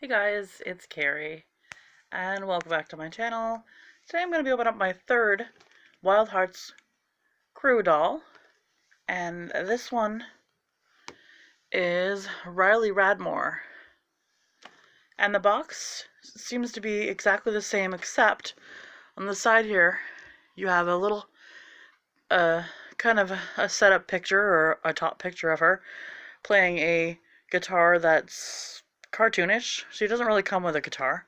Hey guys, it's Carrie, and welcome back to my channel. Today I'm going to be opening up my third Wild Hearts Crew doll, and this one is Rallee Radmore. And the box seems to be exactly the same, except on the side here you have a little, kind of a setup picture, or a top picture of her playing a guitar that's cartoonish. She doesn't really come with a guitar.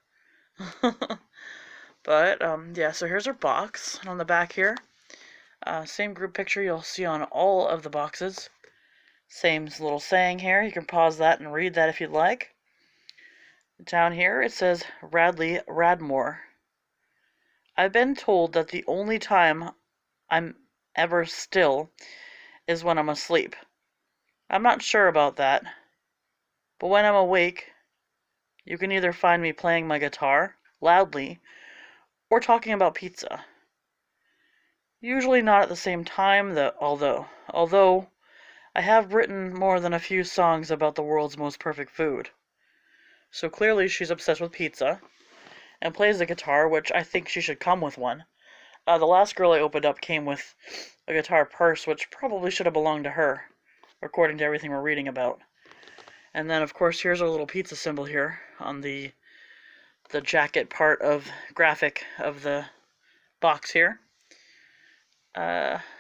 But, yeah, so here's her box. And on the back here, same group picture you'll see on all of the boxes. Same little saying here. You can pause that and read that if you'd like. Down here it says Rallee Radmore. I've been told that the only time I'm ever still is when I'm asleep. I'm not sure about that, but when I'm awake, you can either find me playing my guitar loudly or talking about pizza. Usually not at the same time, although I have written more than a few songs about the world's most perfect food. So clearly she's obsessed with pizza, and plays the guitar, which I think she should come with one. The last girl I opened up came with a guitar purse, which probably should have belonged to her, according to everything we're reading about. And then, of course, here's our little pizza symbol here on the jacket part of graphic of the box here.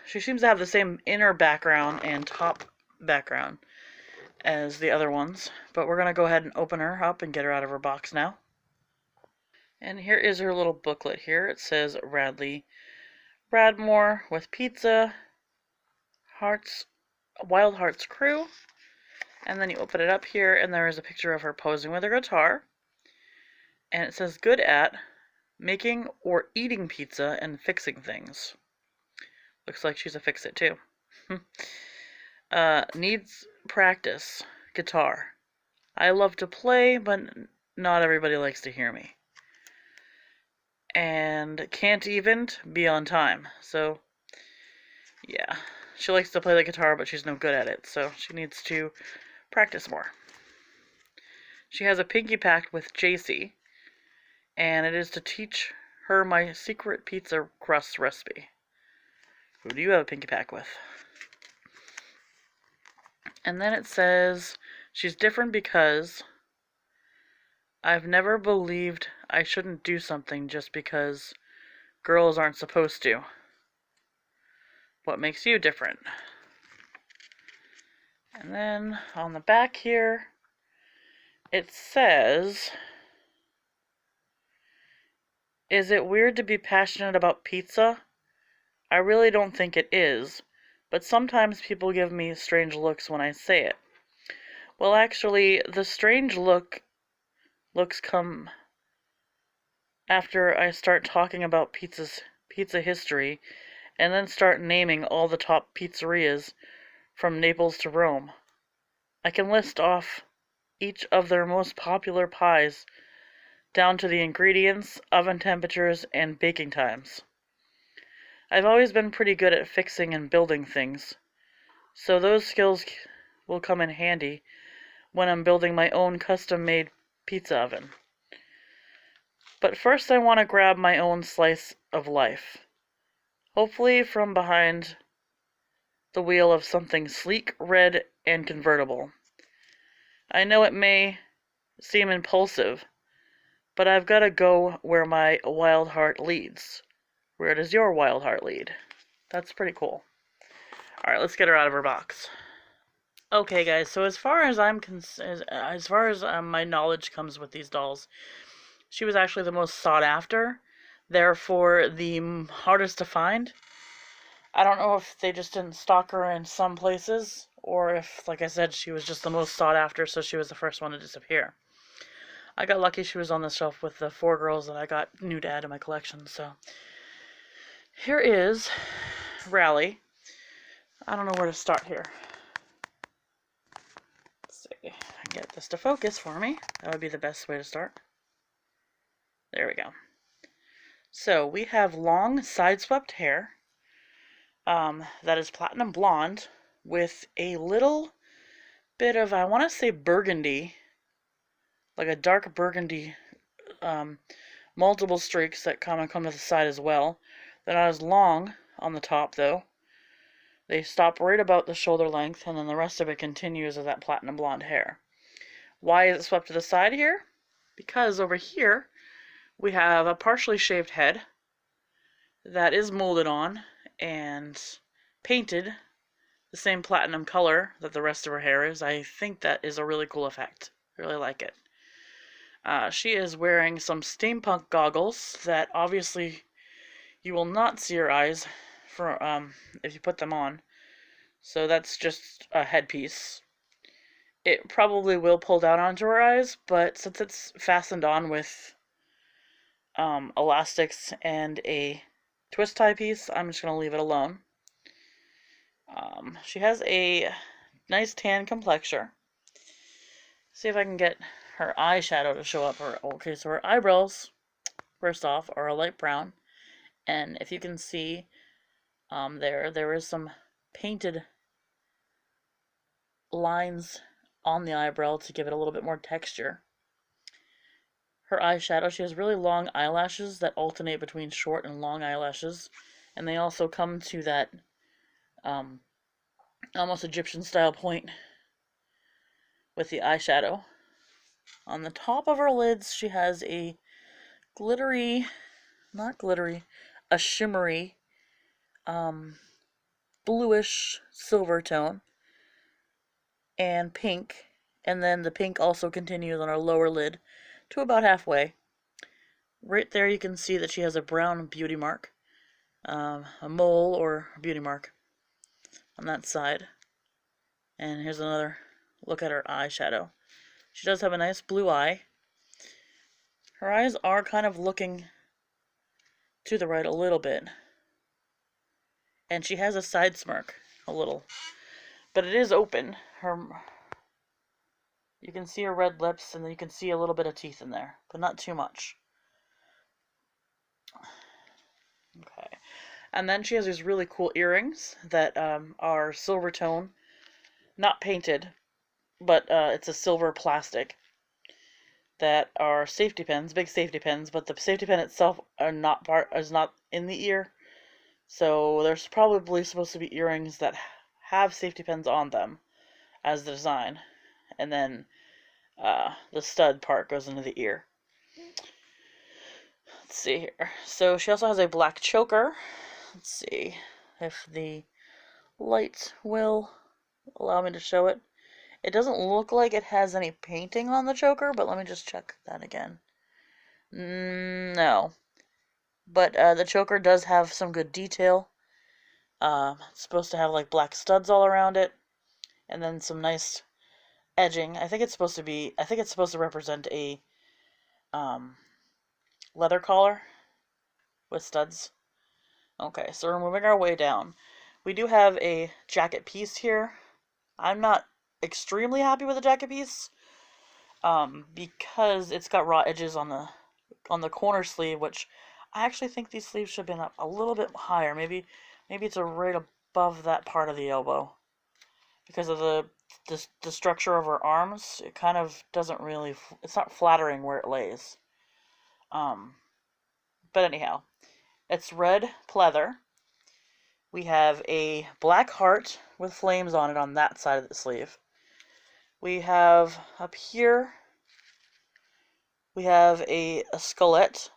She seems to have the same inner background and top background as the other ones, but we're going to go ahead and open her up and get her out of her box now. And here is her little booklet here. It says Rallee Radmore with pizza, Wild Hearts Crew, and then you open it up here and there is a picture of her posing with her guitar, and it says good at making or eating pizza and fixing things. Looks like she's a fix-it too. Needs practice. Guitar. I love to play, but not everybody likes to hear me. And can't even be on time. So, yeah. She likes to play the guitar, but she's no good at it. So she needs to practice more. She has a pinky pact with JC, and it is to teach her my secret pizza crust recipe. Who do you have a pinky pact with? And then it says she's different because I've never believed I shouldn't do something just because girls aren't supposed to. What makes you different? And then on the back here, it says, is it weird to be passionate about pizza? I really don't think it is, but sometimes people give me strange looks when I say it. Well, actually, the strange looks come after I start talking about pizza history, and then start naming all the top pizzerias from Naples to Rome. I can list off each of their most popular pies down to the ingredients, oven temperatures, and baking times. I've always been pretty good at fixing and building things, so those skills will come in handy when I'm building my own custom-made pizza oven. But first I want to grab my own slice of life. Hopefully from behind the wheel of something sleek, red, and convertible. I know it may seem impulsive, but I've got to go where my wild heart leads. Where does your wild heart lead? That's pretty cool. Alright, let's get her out of her box. Okay, guys, so as far as my knowledge comes with these dolls, she was actually the most sought after, therefore the hardest to find. I don't know if they just didn't stock her in some places, or if, like I said, she was just the most sought after, so she was the first one to disappear. I got lucky she was on the shelf with the 4 girls that I got new to add to my collection, so. Here is Rallee. I don't know where to start here. Let's see. Get this to focus for me. That would be the best way to start. There we go. So we have long side-swept hair that is platinum blonde with a little bit of, I want to say, burgundy like a dark burgundy, multiple streaks that come to the side as well. They're not as long on the top though. They stop right about the shoulder length, and then the rest of it continues with that platinum blonde hair. Why is it swept to the side here? Because over here we have a partially shaved head that is molded on and painted the same platinum color that the rest of her hair is. I think that is a really cool effect. I really like it. She is wearing some steampunk goggles that obviously you will not see her eyes for if you put them on. So that's just a headpiece. It probably will pull down onto her eyes, but since it's fastened on with elastics and a twist tie piece, I'm just going to leave it alone. She has a nice tan complexion. See if I can get her eyeshadow to show up. Okay, so her eyebrows, first off, are a light brown. And if you can see, there is some painted lines on the eyebrow to give it a little bit more texture. Her eyeshadow, she has really long eyelashes that alternate between short and long eyelashes. And they also come to that almost Egyptian style point with the eyeshadow. On the top of her lids, she has a glittery, not glittery, a shimmery, bluish silver tone and pink, and then the pink also continues on her lower lid to about halfway. Right there you can see that she has a brown beauty mark, a mole or a beauty mark on that side. And here's another look at her eyeshadow. She does have a nice blue eye. Her eyes are kind of looking to the right a little bit. And she has a side smirk, a little. But it is open. You can see her red lips, and then you can see a little bit of teeth in there, but not too much. Okay. And then she has these really cool earrings that are silver tone, not painted, but it's a silver plastic, that are safety pins, big safety pins, but the safety pin itself is not in the ear. So there's probably supposed to be earrings that have safety pins on them as the design, and then the stud part goes into the ear. Let's see here. So she also has a black choker. Let's see if the light will allow me to show it. It doesn't look like it has any painting on the choker, but let me just check that again. No. But the choker does have some good detail. It's supposed to have like black studs all around it, and then some nice edging. I think it's supposed to represent a leather collar with studs. Okay, so we're moving our way down. We do have a jacket piece here. I'm not extremely happy with the jacket piece, because it's got raw edges on the corner sleeve, which I actually think these sleeves should have been up a little bit higher. Maybe it's right above that part of the elbow. Because of the structure of her arms, it kind of doesn't really, it's not flattering where it lays. But anyhow, it's red pleather. We have a black heart with flames on it on that side of the sleeve. We have up here, we have a skullet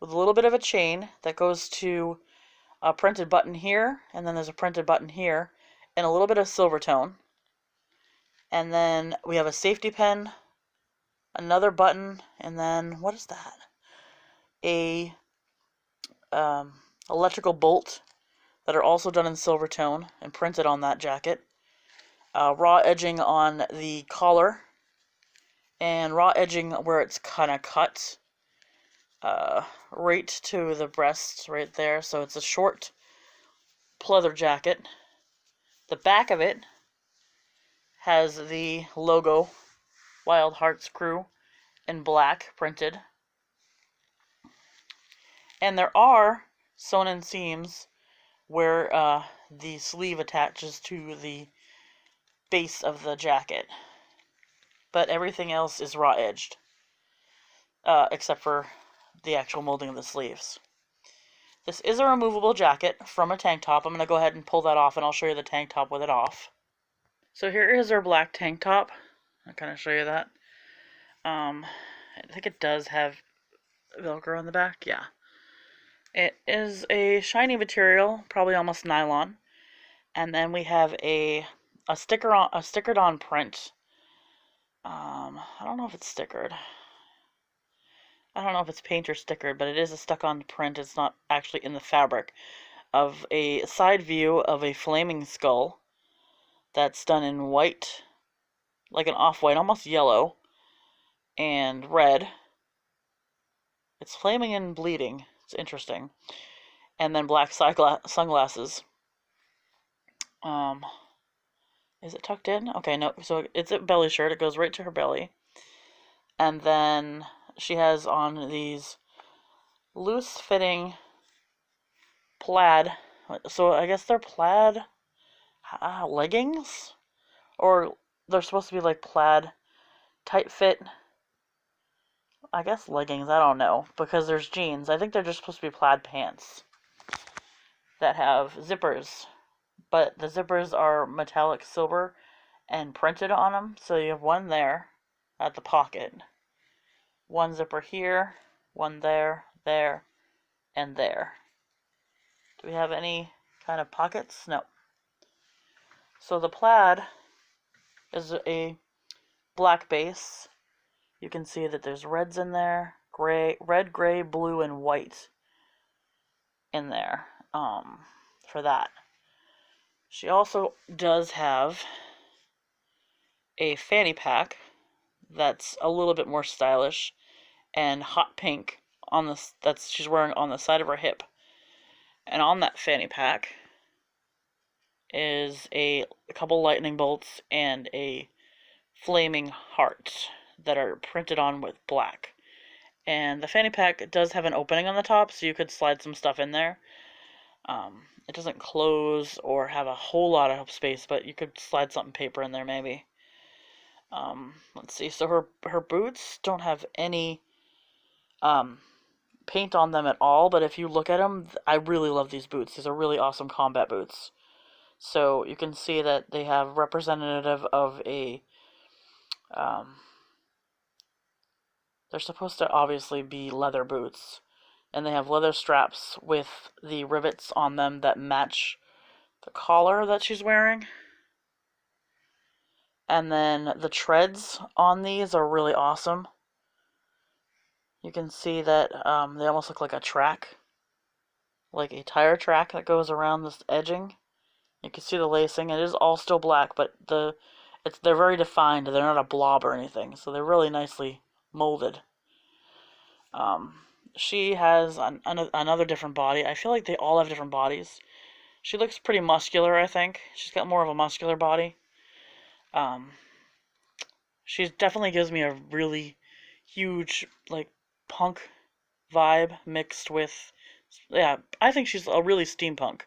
with a little bit of a chain that goes to a printed button here, and then there's a printed button here, and a little bit of silver tone. And then we have a safety pin, another button, and then, what is that? A electrical bolt that are also done in silver tone and printed on that jacket. Raw edging on the collar, and raw edging where it's kind of cut right to the breast right there. So it's a short pleather jacket. The back of it has the logo, Wild Hearts Crew, in black printed. And there are sewn-in seams where the sleeve attaches to the base of the jacket. but everything else is raw edged, except for the actual molding of the sleeves. This is a removable jacket from a tank top. I'm going to go ahead and pull that off, and I'll show you the tank top with it off. So here is our black tank top. I'll kind of show you that. I think it does have Velcro on the back. Yeah. It is a shiny material, probably almost nylon. And then we have a stickered on print. I don't know if it's stickered. I don't know if it's paint or stickered, but it is a stuck-on print. It's not actually in the fabric, of a side view of a flaming skull that's done in white, like an off-white, almost yellow, and red. It's flaming and bleeding. It's interesting. And then black sunglasses. Is it tucked in? Okay, no. So it's a belly shirt. It goes right to her belly. And then she has on these loose-fitting plaid. So I guess they're plaid leggings? Or they're supposed to be like plaid tight fit. I guess leggings, I don't know. Because there's jeans. I think they're just supposed to be plaid pants that have zippers. But the zippers are metallic silver and printed on them. So you have one there at the pocket. One zipper here, one there, there, and there. Do we have any kind of pockets? No. So the plaid is a black base. You can see that there's reds in there, red, gray, blue, and white in there for that. She also does have a fanny pack that's a little bit more stylish and hot pink on this that's she's wearing on the side of her hip. And on that fanny pack is a couple lightning bolts and a flaming heart that are printed on with black. And the fanny pack does have an opening on the top, so you could slide some stuff in there. It doesn't close or have a whole lot of space, but you could slide something paper in there maybe. Let's see. So her boots don't have any paint on them at all, but if you look at them, I really love these boots. These are really awesome combat boots. So you can see that they have representative of a they're supposed to obviously be leather boots, and they have leather straps with the rivets on them that match the collar that she's wearing. And then the treads on these are really awesome. You can see that they almost look like a track, like a tire track that goes around this edging. You can see the lacing. It is all still black, but they're very defined. They're not a blob or anything, so they're really nicely molded. She has another different body. I feel like they all have different bodies. She looks pretty muscular, I think. She's got more of a muscular body. She definitely gives me a really huge, like, punk vibe mixed with, yeah, I think she's a really steampunk.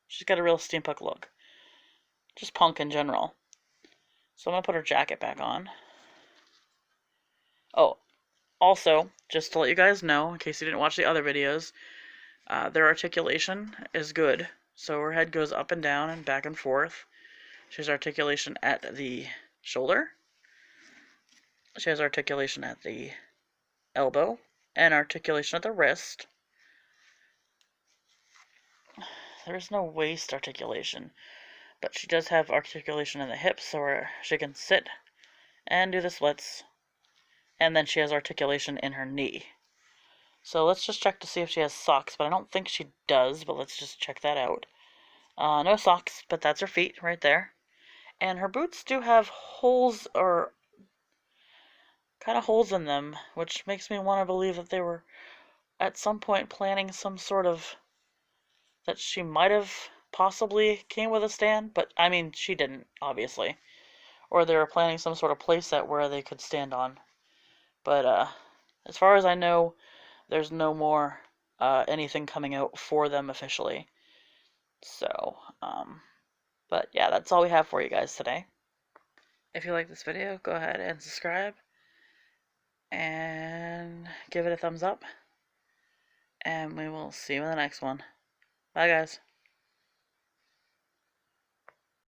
She's got a real steampunk look. Just punk in general. So I'm going to put her jacket back on. Oh, also, just to let you guys know, in case you didn't watch the other videos, their articulation is good. So her head goes up and down and back and forth. She has articulation at the shoulder. She has articulation at the elbow and articulation at the wrist. There is no waist articulation, but she does have articulation in the hips, so she can sit and do the splits. And then she has articulation in her knee. So let's just check to see if she has socks, but I don't think she does, but let's just check that out. No socks, but that's her feet right there. And her boots do have holes, or kind of holes in them, which makes me want to believe that they were at some point planning some sort of, that she might have possibly came with a stand, but I mean, she didn't, obviously. Or they were planning some sort of playset where they could stand on. But as far as I know, there's no more anything coming out for them officially. So, But yeah, that's all we have for you guys today. If you like this video, go ahead and subscribe and give it a thumbs up. And we will see you in the next one. Bye, guys.